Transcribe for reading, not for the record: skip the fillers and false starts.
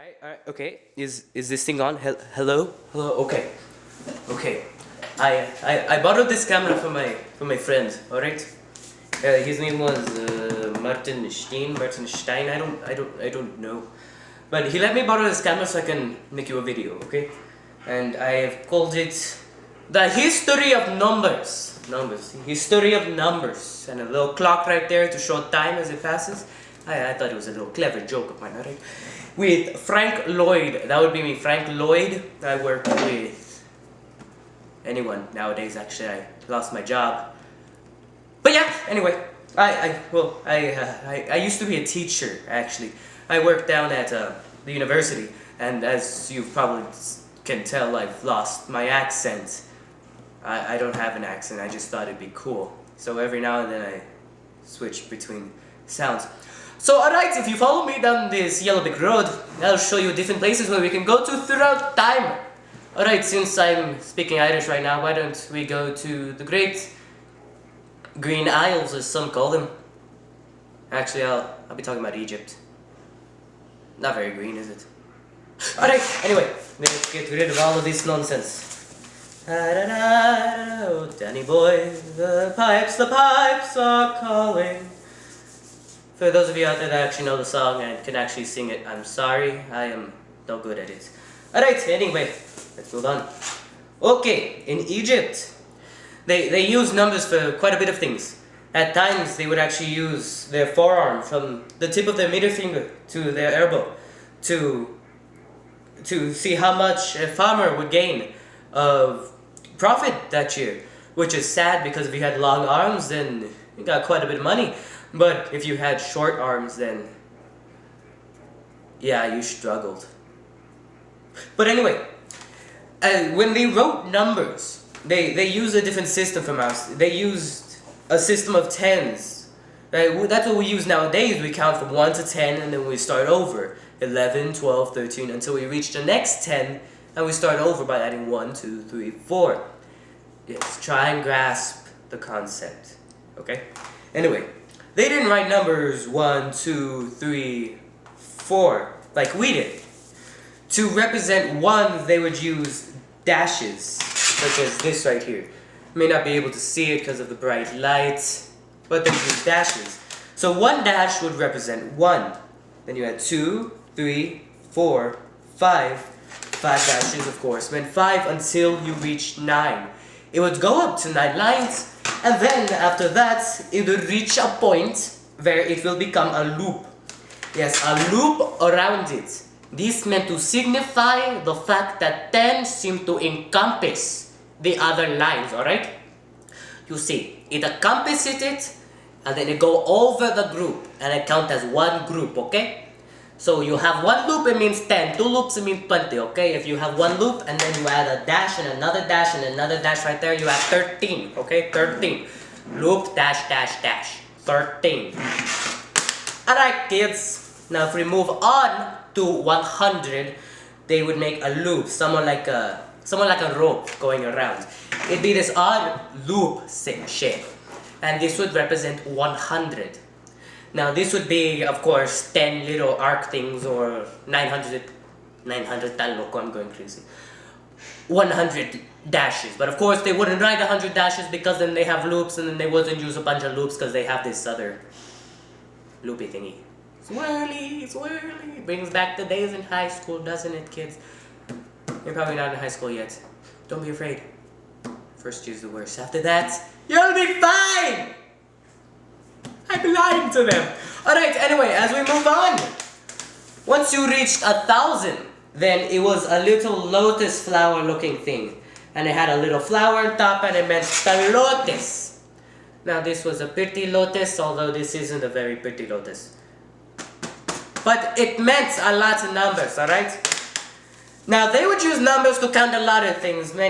Alright, okay. Is this thing on? Hello? Hello? Okay. Okay. I borrowed this camera from my friend, alright? His name was Martin Stein. I don't know. But he let me borrow this camera so I can make you a video, okay? And I have called it The History of Numbers. History of numbers. And a little clock right there to show time as it passes. I thought it was a little clever joke of mine, alright? With Frank Lloyd. That would be me, Frank Lloyd. I work with anyone nowadays, actually. I lost my job. But yeah, anyway. I used to be a teacher, actually. I worked down at the university. And as you probably can tell, I've lost my accent. I don't have an accent, I just thought it'd be cool. So every now and then I switch between sounds. So alright, if you follow me down this yellow brick road, I'll show you different places where we can go to throughout time. Alright, since I'm speaking Irish right now, why don't we go to the Great Green Isles, as some call them. Actually, I'll be talking about Egypt. Not very green, is it? Alright, anyway, let's get rid of all of this nonsense. Oh, Danny boy, the pipes are calling. For those of you out there that actually know the song and can actually sing it, I'm sorry, I am no good at it. Alright, anyway, let's move on. Okay, in Egypt, they use numbers for quite a bit of things. At times, they would actually use their forearm from the tip of their middle finger to their elbow to see how much a farmer would gain of profit that year. Which is sad, because if you had long arms, then you got quite a bit of money. But if you had short arms, then yeah, you struggled. But anyway, when they wrote numbers, they used a different system from us. They used a system of tens. Right? That's what we use nowadays. We count from 1 to 10 and then we start over. 11, 12, 13 until we reach the next 10 and we start over by adding 1, 2, 3, 4. Yes, try and grasp the concept. Okay? Anyway. They didn't write numbers 1, 2, 3, 4 like we did. To represent 1, they would use dashes, such as this right here. You may not be able to see it because of the bright light, but they use dashes. So 1 dash would represent 1. Then you had 2, 3, 4, 5. 5 dashes, of course, meant 5 until you reach 9. It would go up to 9 lines. And then, after that, it will reach a point where it will become a loop. Yes, a loop around it. This meant to signify the fact that 10 seemed to encompass the other lines, alright? You see, it encompasses it, and then it go over the group, and it count as one group, okay? So you have one loop, it means 10. 2 loops, it means 20, okay? If you have one loop, and then you add a dash, and another dash, and another dash right there, you have 13, okay? 13. Loop, dash, dash, dash. 13. Alright, kids. Now, if we move on to 100, they would make a loop, somewhat like a rope going around. It'd be this odd loop shape. And this would represent 100. Now this would be, of course, 10 little arc things, or 900 taloko, I'm going crazy. 100 dashes. But of course they wouldn't write 100 dashes because then they have loops, and then they wouldn't use a bunch of loops because they have this other loopy thingy. Swirly, swirly. Brings back the days in high school, doesn't it, kids? You're probably not in high school yet. Don't be afraid. First year's the worst. After that, you'll be fine! I'm lying to them. Alright, anyway, as we move on. Once you reached 1,000, then it was a little lotus flower looking thing. And it had a little flower on top, and it meant the lotus. Now this was a pretty lotus, although this isn't a very pretty lotus. But it meant a lot of numbers, alright? Now they would use numbers to count a lot of things.